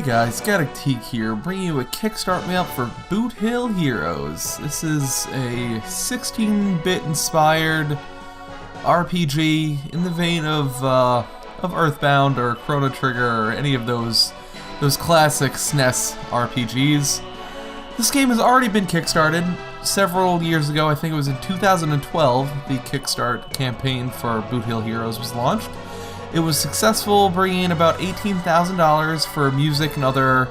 Hey guys, Teak here, bringing you a Kickstart mail for Boot Hill Heroes. This is a 16-bit inspired RPG in the vein of Earthbound or Chrono Trigger or any of those classic SNES RPGs. This game has already been kickstarted several years ago. I think it was in 2012 the Kickstart campaign for Boot Hill Heroes was launched. It was successful, bringing in about $18,000 for music and other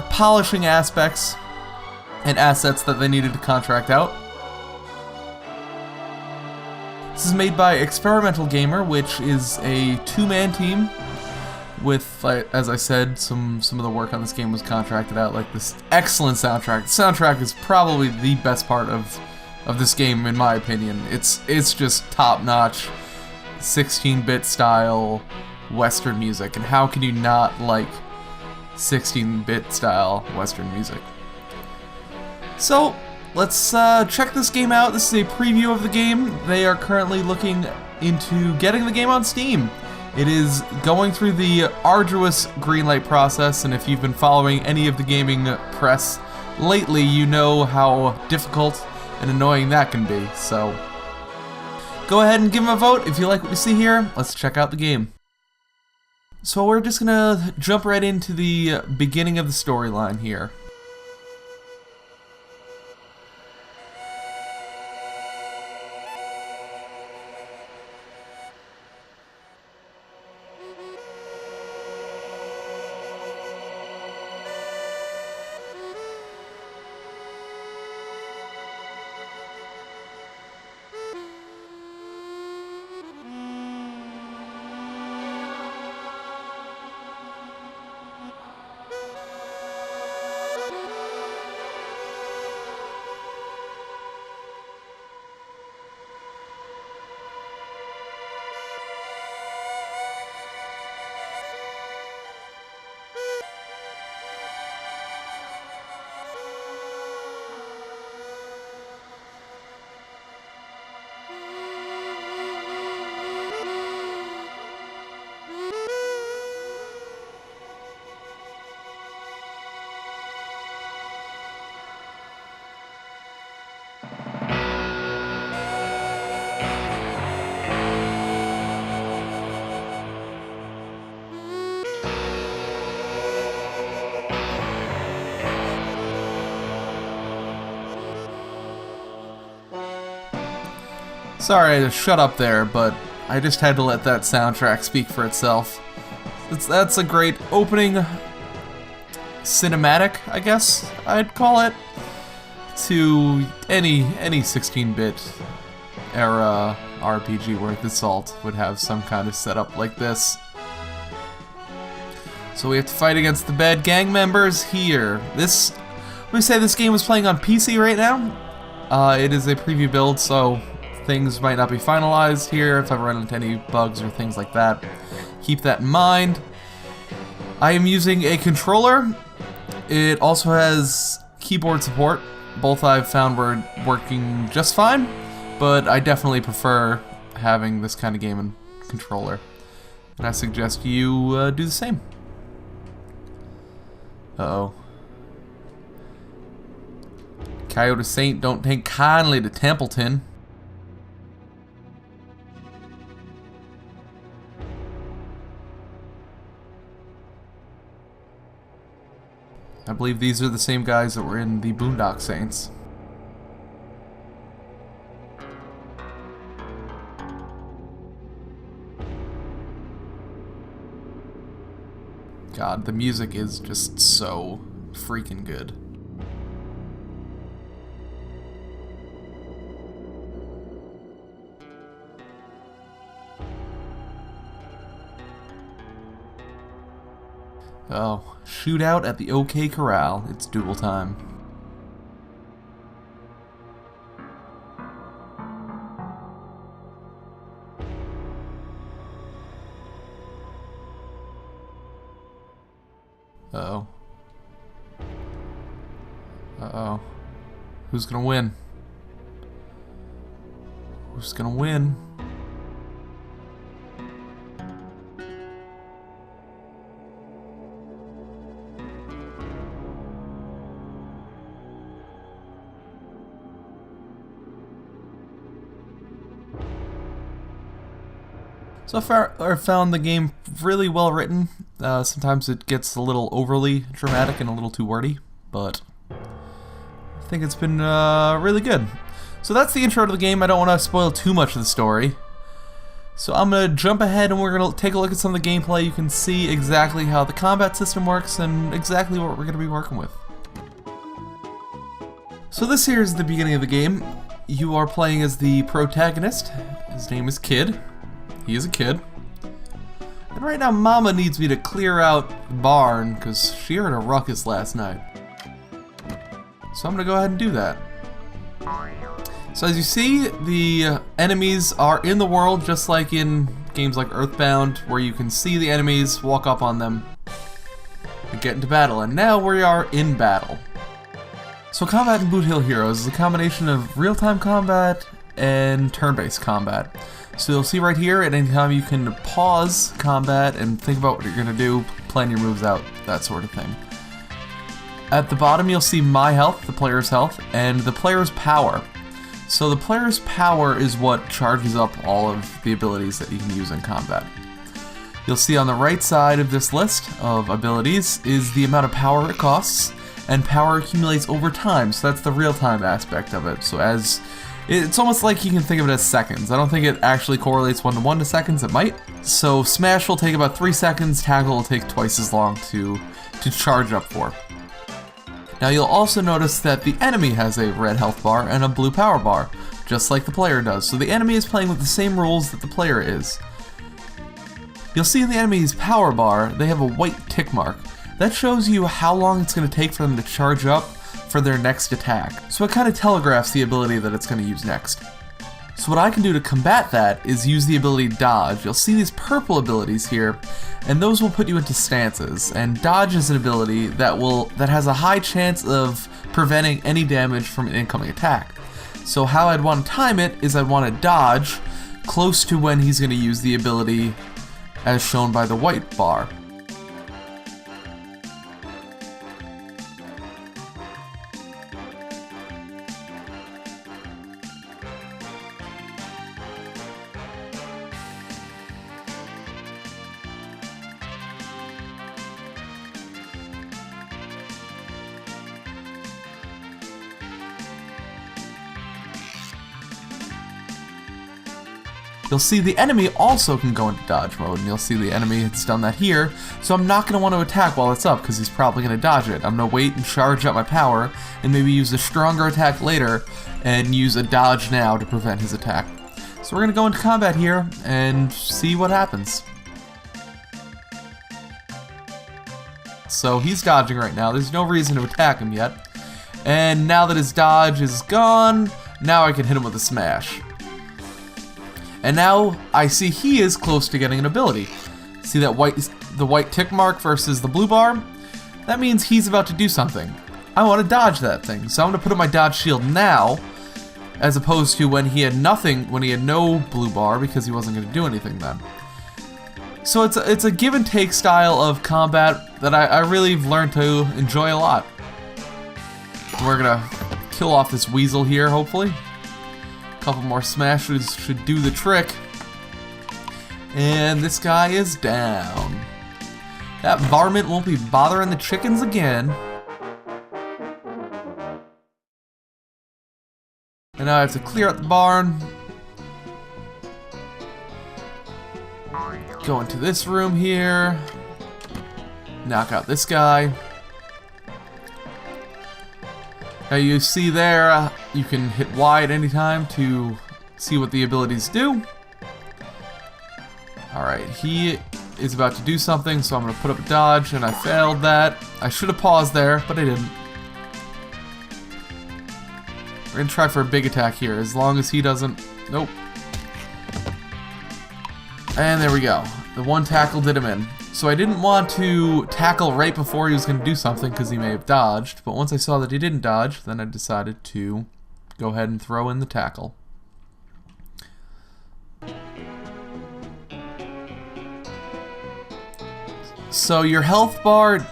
polishing aspects and assets that they needed to contract out. This is made by Experimental Gamer, which is a two-man team with, as I said, some of the work on this game was contracted out, like this excellent soundtrack. The soundtrack is probably the best part of this game, in my opinion. It's just top-notch 16-bit style Western music, and how can you not like 16-bit style Western music? So let's check this game out. This is a preview of the game. They are currently looking into getting the game on Steam. It is going through the arduous greenlight process, and if you've been following any of the gaming press lately, you know how difficult and annoying that can be. So go ahead and give them a vote if you like what you see here. Let's check out the game. So we're just gonna jump right into the beginning of the storyline here. Sorry to shut up there, but I just had to let that soundtrack speak for itself. That's a great opening cinematic, I guess I'd call it, to any 16-bit era RPG worth its salt would have some kind of setup like this. So we have to fight against the bad gang members here. Let me say this game was playing on PC right now. It is a preview build, so things might not be finalized here if I run into any bugs or things like that. Keep that in mind. I am using a controller. It also has keyboard support. Both I've found were working just fine, but I definitely prefer having this kind of game and controller. And I suggest you do the same. Uh-oh. Coyote Saint don't take kindly to Templeton. I believe these are the same guys that were in the Boondock Saints. God, the music is just so freaking good. Oh, shootout at the OK Corral. It's duel time. Uh-oh. Uh-oh. Who's gonna win? Who's gonna win? So far, I found the game really well written. Sometimes it gets a little overly dramatic and a little too wordy, but I think it's been really good. So that's the intro to the game. I don't want to spoil too much of the story. So I'm going to jump ahead and we're going to take a look at some of the gameplay. You can see exactly how the combat system works and exactly what we're going to be working with. So this here is the beginning of the game. You are playing as the protagonist. His name is Kid. He is a kid. And right now Mama needs me to clear out the barn because she heard a ruckus last night. So I'm going to go ahead and do that. So as you see, the enemies are in the world just like in games like Earthbound, where you can see the enemies, walk up on them, and get into battle. And now we are in battle. So combat in Boot Hill Heroes is a combination of real-time combat and turn-based combat. So you'll see right here, at any time you can pause combat and think about what you're going to do, plan your moves out, that sort of thing. At the bottom you'll see my health, the player's health, and the player's power. So the player's power is what charges up all of the abilities that you can use in combat. You'll see on the right side of this list of abilities is the amount of power it costs, and power accumulates over time, so that's the real-time aspect of it. So it's almost like you can think of it as seconds. I don't think it actually correlates 1-to-1 to seconds, it might. So Smash will take about 3 seconds, Tackle will take twice as long to charge up for. Now you'll also notice that the enemy has a red health bar and a blue power bar, just like the player does. So the enemy is playing with the same rules that the player is. You'll see in the enemy's power bar, they have a white tick mark. That shows you how long it's going to take for them to charge up for their next attack. So it kind of telegraphs the ability that it's going to use next. So what I can do to combat that is use the ability Dodge. You'll see these purple abilities here, and those will put you into stances. And Dodge is an ability that has a high chance of preventing any damage from an incoming attack. So how I'd want to time it is I'd want to dodge close to when he's going to use the ability as shown by the white bar. You'll see the enemy also can go into dodge mode, and you'll see the enemy has done that here, so I'm not going to want to attack while it's up, because he's probably going to dodge it. I'm going to wait and charge up my power, and maybe use a stronger attack later, and use a dodge now to prevent his attack. So we're going to go into combat here, and see what happens. So he's dodging right now, there's no reason to attack him yet. And now that his dodge is gone, now I can hit him with a smash. And now I see he is close to getting an ability. See that the white tick mark versus the blue bar? That means he's about to do something. I want to dodge that thing, so I'm going to put up my dodge shield now, as opposed to when he had nothing, when he had no blue bar, because he wasn't going to do anything then. So it's a give and take style of combat that I really have learned to enjoy a lot. We're going to kill off this weasel here, hopefully. Couple more smashes should do the trick. And this guy is down. That varmint won't be bothering the chickens again. And now I have to clear out the barn. Go into this room here. Knock out this guy. Now you see there, you can hit Y at any time to see what the abilities do. Alright, he is about to do something, so I'm going to put up a dodge, and I failed that. I should have paused there, but I didn't. We're going to try for a big attack here, as long as he doesn't... Nope. And there we go. The one tackle did him in. So I didn't want to tackle right before he was going to do something because he may have dodged, but once I saw that he didn't dodge, then I decided to go ahead and throw in the tackle. So your health bar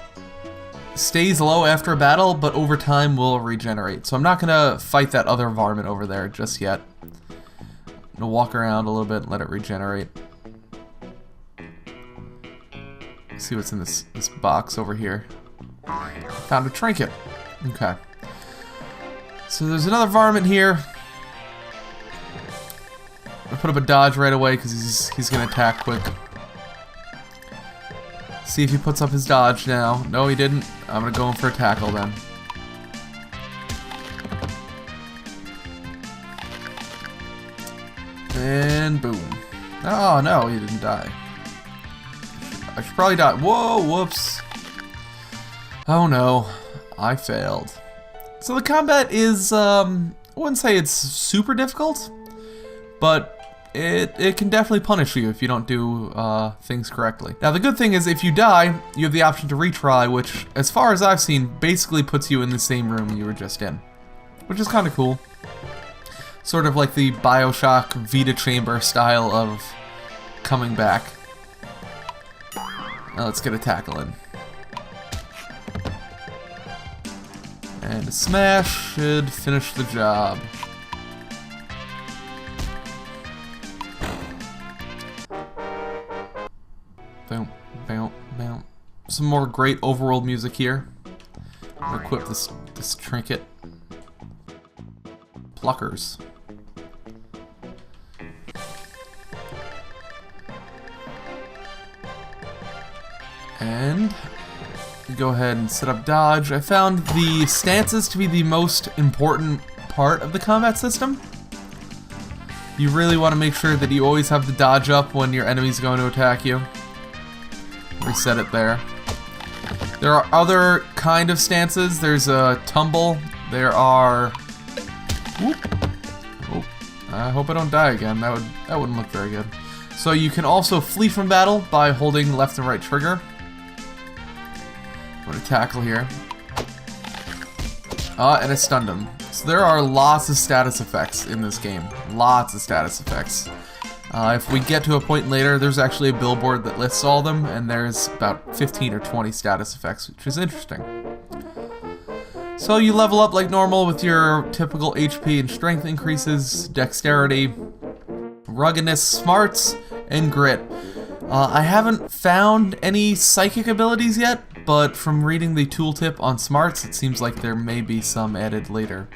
stays low after a battle, but over time will regenerate. So I'm not going to fight that other varmint over there just yet. I'm going to walk around a little bit and let it regenerate. Let's see what's in this box over here. Found a trinket. Okay. So there's another varmint here. I'll put up a dodge right away because he's gonna attack quick. See if he puts up his dodge now. No, he didn't. I'm gonna go in for a tackle then. And boom. Oh no, he didn't die. I should probably die. Whoa, whoops. Oh no, I failed. So the combat is, I wouldn't say it's super difficult, but it can definitely punish you if you don't do things correctly. Now the good thing is if you die, you have the option to retry, which, as far as I've seen, basically puts you in the same room you were just in, which is kind of cool. Sort of like the BioShock Vita Chamber style of coming back. Now let's get a tackle in. And a smash should finish the job. Boom, boom, boom. Some more great overworld music here. I'm gonna equip this trinket. Pluckers. And go ahead and set up dodge. I found the stances to be the most important part of the combat system. You really want to make sure that you always have the dodge up when your enemy's going to attack you. Reset it there. There are other kind of stances. There's a tumble. There are... Whoop. Oh, I hope I don't die again. That wouldn't look very good. So you can also flee from battle by holding left and right trigger. I'm gonna tackle here. And I stunned him. So there are lots of status effects in this game. Lots of status effects. If we get to a point later, there's actually a billboard that lists all of them, and there's about 15 or 20 status effects, which is interesting. So you level up like normal with your typical HP and strength increases, dexterity, ruggedness, smarts, and grit. I haven't found any psychic abilities yet, but from reading the tooltip on smarts, it seems like there may be some added later.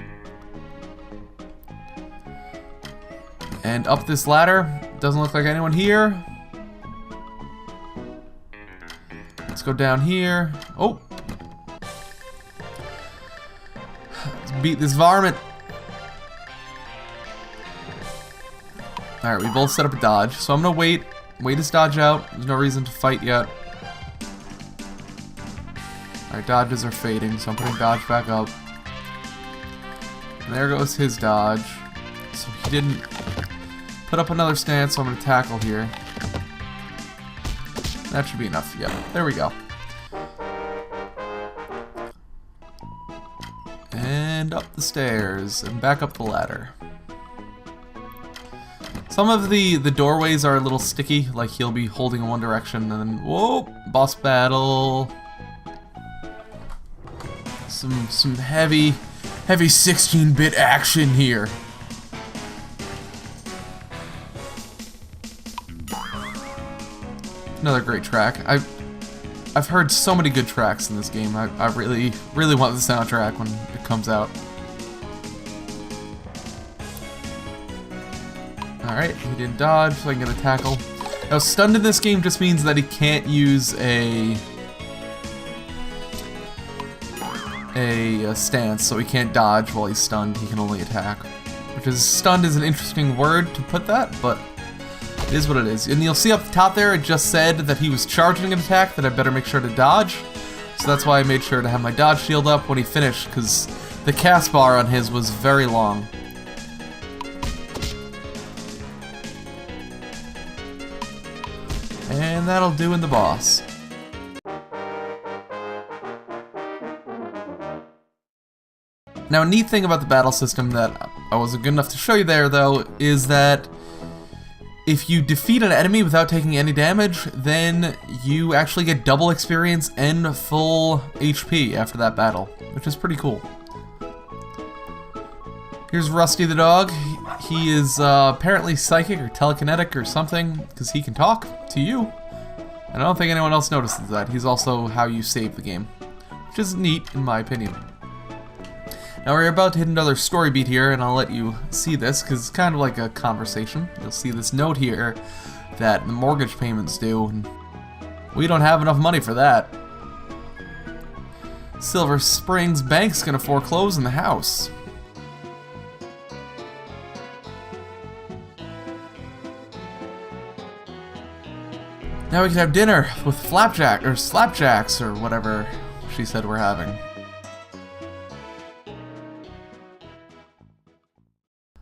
And up this ladder, doesn't look like anyone here. Let's go down here. Oh! Let's beat this varmint. Alright, we both set up a dodge, so I'm gonna wait his dodge out. There's no reason to fight yet. Our dodges are fading, so I'm putting dodge back up. And there goes his dodge. So he didn't put up another stance, so I'm going to tackle here. That should be enough. Yeah, there we go. And up the stairs, and back up the ladder. Some of the doorways are a little sticky, like he'll be holding in one direction, and then, whoa, boss battle. Some heavy 16-bit action here. Another great track. I've heard so many good tracks in this game. I really want the soundtrack when it comes out. Alright, he didn't dodge, so I can get a tackle. Now, stunned in this game just means that he can't use a stance, so he can't dodge while he's stunned. He can only attack. Stunned is an interesting word to put that, but it is what it is. And you'll see up the top there, it just said that he was charging an attack that I better make sure to dodge. So that's why I made sure to have my dodge shield up when he finished, because the cast bar on his was very long. And that'll do in the boss. Now, a neat thing about the battle system that I wasn't good enough to show you there, though, is that if you defeat an enemy without taking any damage, then you actually get double experience and full HP after that battle, which is pretty cool. Here's Rusty the dog. He is apparently psychic or telekinetic or something, because he can talk to you. And I don't think anyone else notices that. He's also how you save the game, which is neat in my opinion. Now we're about to hit another story beat here, and I'll let you see this because it's kind of like a conversation. You'll see this note here that the mortgage payment's due, and we don't have enough money for that. Silver Springs Bank's gonna foreclose on the house. Now we can have dinner with slapjacks or whatever she said we're having.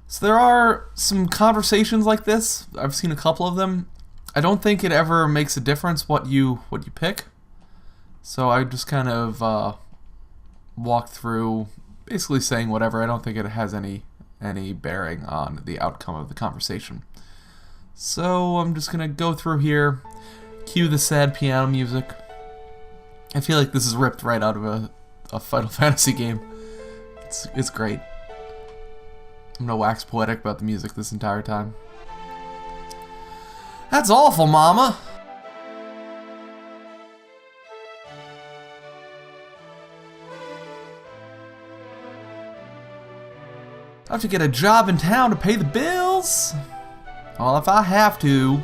So there are some conversations like this. I've seen a couple of them. I don't think it ever makes a difference what you pick. So I just kind of walk through basically saying whatever. I don't think it has any bearing on the outcome of the conversation. So I'm just gonna go through here, cue the sad piano music. I feel like this is ripped right out of a Final Fantasy game. It's great. I'm gonna wax poetic about the music this entire time. That's awful, Mama! I have to get a job in town to pay the bills. Well, if I have to.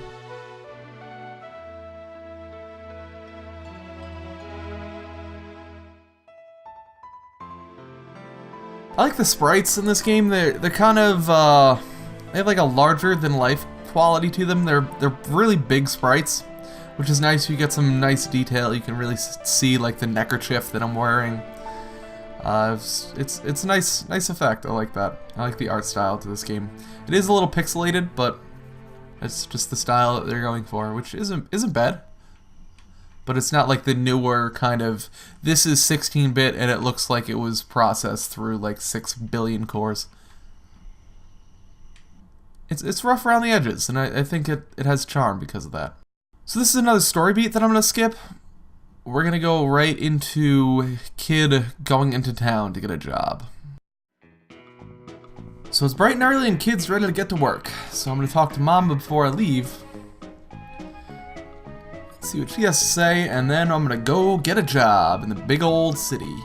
I like the sprites in this game. They're kind of they have like a larger than life quality to them. They're really big sprites, which is nice. You get some nice detail. You can really see like the neckerchief that I'm wearing. It's a nice effect. I like that. I like the art style to this game. It is a little pixelated, but it's just the style that they're going for, which isn't bad. But it's not like the newer kind of, this is 16-bit and it looks like it was processed through like 6 billion cores. It's rough around the edges, and I think it has charm because of that. So this is another story beat that I'm going to skip. We're going to go right into kid going into town to get a job. So it's bright and early and kid's ready to get to work. So I'm going to talk to Mama before I leave. See what she has to say, and then I'm gonna go get a job in the big old city.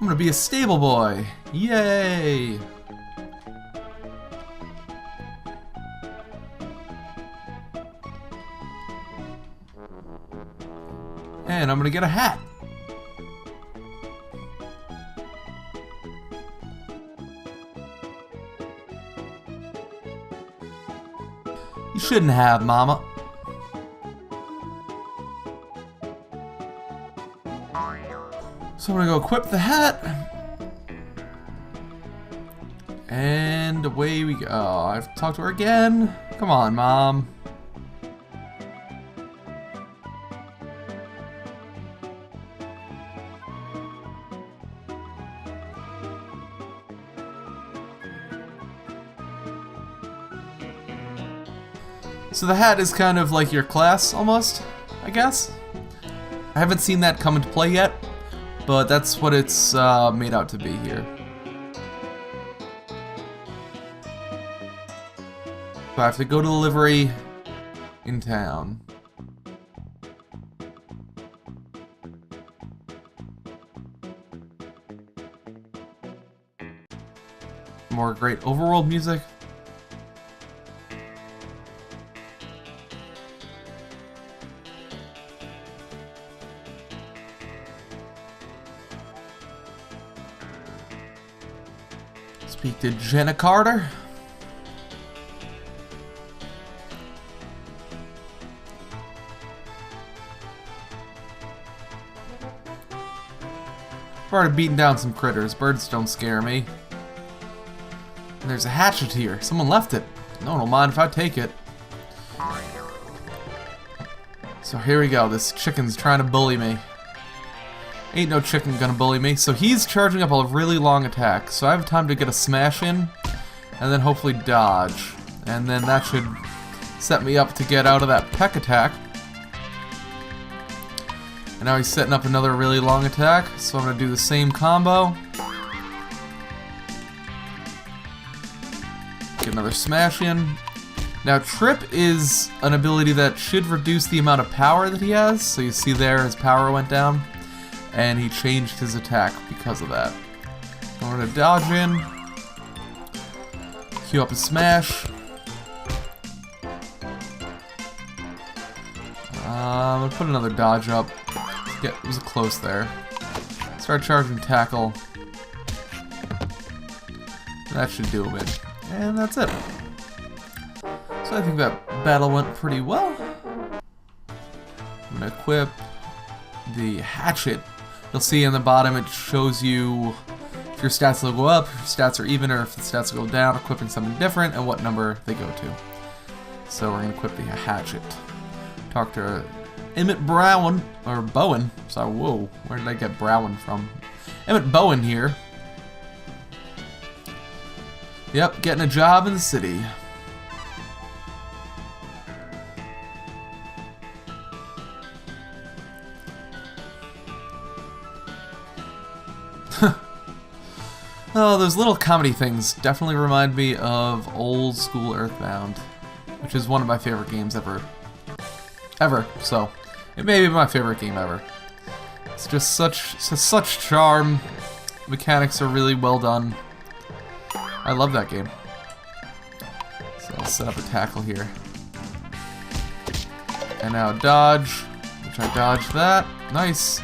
I'm gonna be a stable boy. Yay! And I'm gonna get a hat. You shouldn't have, Mama. So I'm gonna go equip the hat. And away we go. I have to talk to her again. Come on, Mom. So the hat is kind of like your class, almost, I guess. I haven't seen that come into play yet, but that's what it's made out to be here. So I have to go to the livery in town. More great overworld music. Speak to Jenna Carter. I've already beaten down some critters. Birds don't scare me. And there's a hatchet here. Someone left it. No one will mind if I take it. So here we go. This chicken's trying to bully me. Ain't no chicken gonna bully me. So he's charging up a really long attack. So I have time to get a smash in, and then hopefully dodge. And then that should set me up to get out of that peck attack. And now he's setting up another really long attack, so I'm going to do the same combo. Get another smash in. Now Trip is an ability that should reduce the amount of power that he has, so you see there his power went down, and he changed his attack because of that. I'm going to dodge in, queue up a smash. I'm going to put another dodge up. Yeah, it was close there. Start charging tackle. That should do him in. And that's it. So I think that battle went pretty well. I'm going to equip the hatchet. You'll see in the bottom it shows you if your stats will go up, if your stats are even, or if the stats go down, equipping something different, and what number they go to. So we're going to equip the hatchet. Talk to Emmett Brown, or Bowen. Sorry, whoa, where did I get Brown from? Emmett Bowen here. Yep, getting a job in the city. Oh, those little comedy things definitely remind me of old school Earthbound, which is one of my favorite games ever. So, it may be my favorite game ever. It's just such charm. Mechanics are really well done. I love that game. So I'll set up a tackle here. And now dodge, which I dodged that. Nice.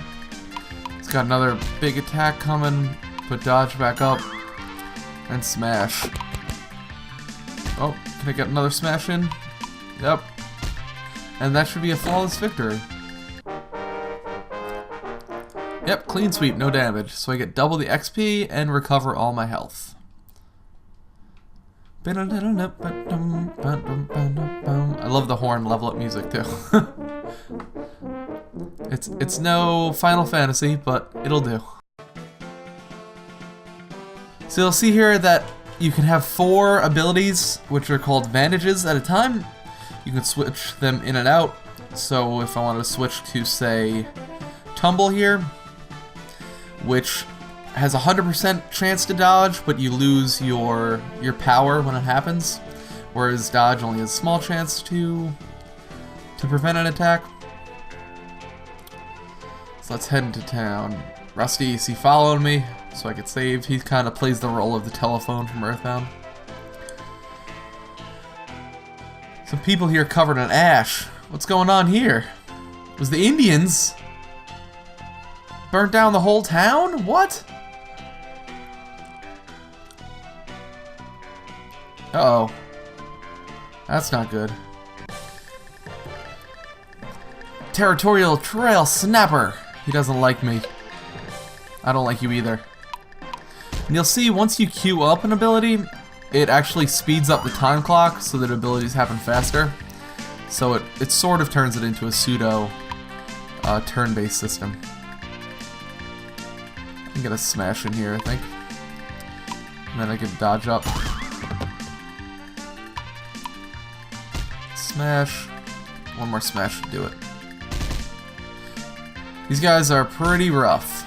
It's got another big attack coming. Put dodge back up. And smash. Oh, can I get another smash in? Yep. And that should be a flawless victory. Yep, clean sweep, no damage. So I get double the XP and recover all my health. I love the horn level up music too. It's no Final Fantasy, but it'll do. So you'll see here that you can have 4 abilities, which are called Vantages at a time. You can switch them in and out. So if I wanted to switch to, say, Tumble here, which has a 100% chance to dodge, but you lose your power when it happens, whereas dodge only has a small chance to prevent an attack. So let's head into town. Rusty, is he following me so I could save? He kind of plays the role of the telephone from Earthbound. Some people here covered in ash. What's going on here? Was the Indians burnt down the whole town? What? Uh-oh. That's not good. Territorial Trail Snapper. He doesn't like me. I don't like you either. And you'll see once you queue up an ability, it actually speeds up the time clock so that abilities happen faster. So it sort of turns it into a pseudo turn-based system. I can get a smash in here, I think. And then I can dodge up. Smash. One more smash to do it. These guys are pretty rough.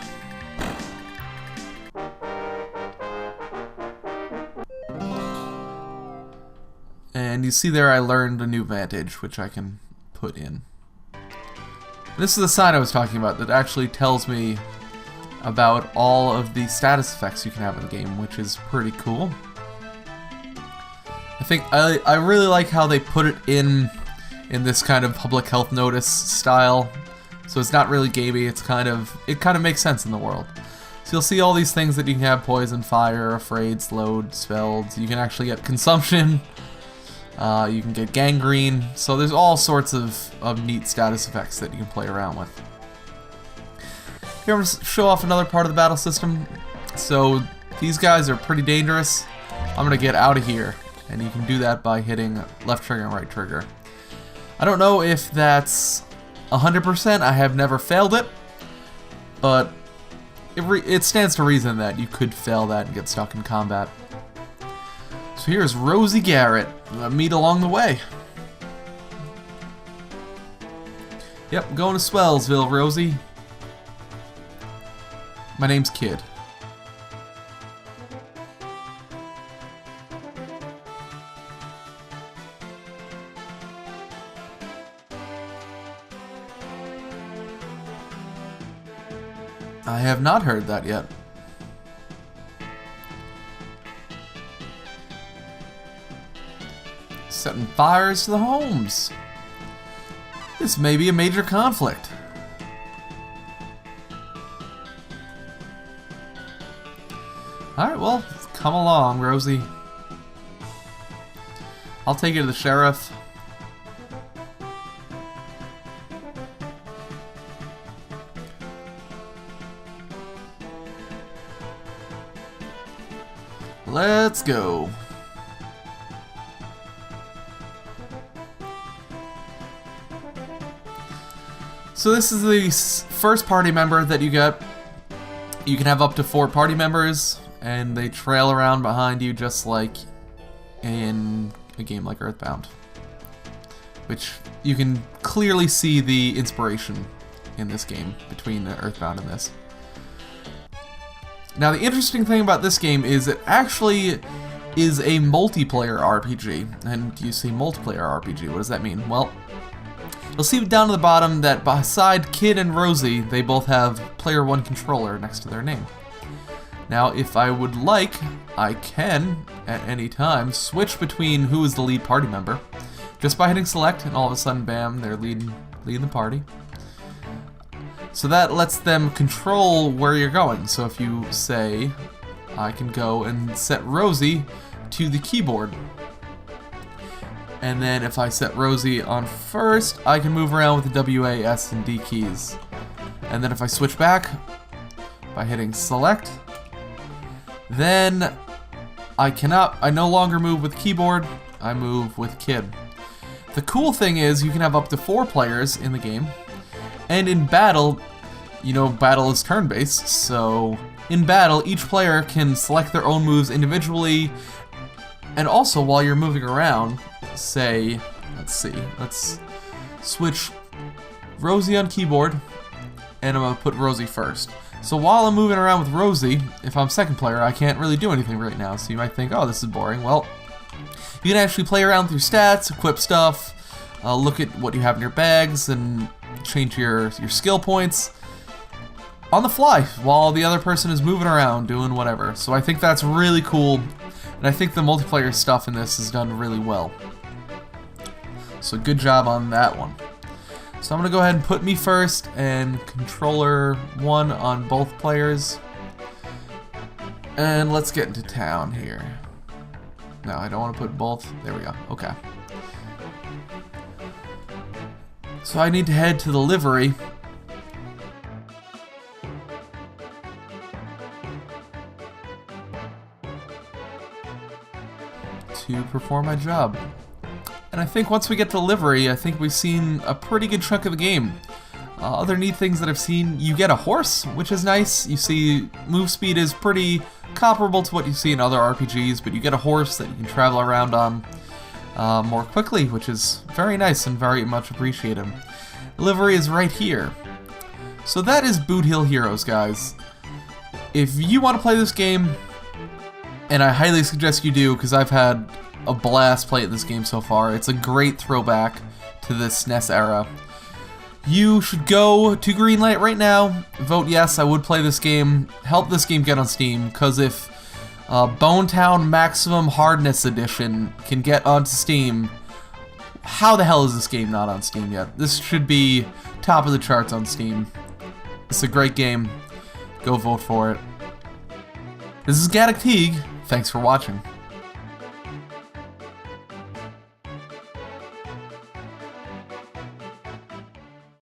And you see there I learned a new vantage, which I can put in. This is the sign I was talking about that actually tells me about all of the status effects you can have in the game, which is pretty cool. I think I really like how they put it in this kind of public health notice style. So it's not really gamey, it kind of makes sense in the world. So you'll see all these things that you can have: poison, fire, afraid, slowed, spelled. You can actually get consumption. You can get gangrene. So there's all sorts of neat status effects that you can play around with. Here I'm going to show off another part of the battle system. So these guys are pretty dangerous. I'm going to get out of here. And you can do that by hitting left trigger and right trigger. I don't know if that's 100%. I have never failed it. But it stands to reason that you could fail that and get stuck in combat. So here's Rosie Garrett. Meet along the way. Yep, going to Swellsville, Rosie. My name's Kid. I have not heard that yet. Setting fires to the homes. This may be a major conflict. Alright, well, come along, Rosie. I'll take you to the sheriff. Let's go. So this is the first party member that you get. You can have up to 4 party members, and they trail around behind you just like in a game like Earthbound. Which you can clearly see the inspiration in this game between Earthbound and this. Now, the interesting thing about this game is it actually is a multiplayer RPG. And you say multiplayer RPG, what does that mean? Well, you'll see down at the bottom that beside Kid and Rosie, they both have Player 1 controller next to their name. Now, if I would like, I can, at any time, switch between who is the lead party member, just by hitting select, and all of a sudden, bam, they're leading the party. So that lets them control where you're going. So if you say, I can go and set Rosie to the keyboard. And then if I set Rosie on first, I can move around with the W, A, S, and D keys. And then if I switch back by hitting select, then I no longer move with keyboard, I move with Kid. The cool thing is you can have up to 4 players in the game. And in battle, you know, battle is turn-based, so in battle, each player can select their own moves individually, and also while you're moving around, say, let's switch Rosie on keyboard, and I'm going to put Rosie first. So while I'm moving around with Rosie, if I'm second player, I can't really do anything right now, so you might think, oh, this is boring. Well, you can actually play around with your stats, equip stuff, look at what you have in your bags, and change your skill points on the fly while the other person is moving around doing whatever. So I think that's really cool, and I think the multiplayer stuff in this is done really well. So good job on that one. So I'm gonna go ahead and put me first and controller 1 on both players, and let's get into town here. No, I don't want to put both. There we go. Okay. So I need to head to the livery to perform my job. And I think once we get to the livery, I think we've seen a pretty good chunk of the game. Other neat things that I've seen, you get a horse, which is nice. You see move speed is pretty comparable to what you see in other RPGs, but you get a horse that you can travel around on more quickly, which is very nice and very much appreciated. Livery is right here. So that is Boot Hill Heroes, guys. If you want to play this game, and I highly suggest you do, because I've had a blast playing this game so far. It's a great throwback to the SNES era. You should go to Greenlight right now, vote yes, I would play this game, help this game get on Steam, because if Bonetown Maximum Hardness Edition can get onto Steam, how the hell is this game not on Steam yet? This should be top of the charts on Steam. It's a great game. Go vote for it. This is Gaddock Teague. Thanks for watching.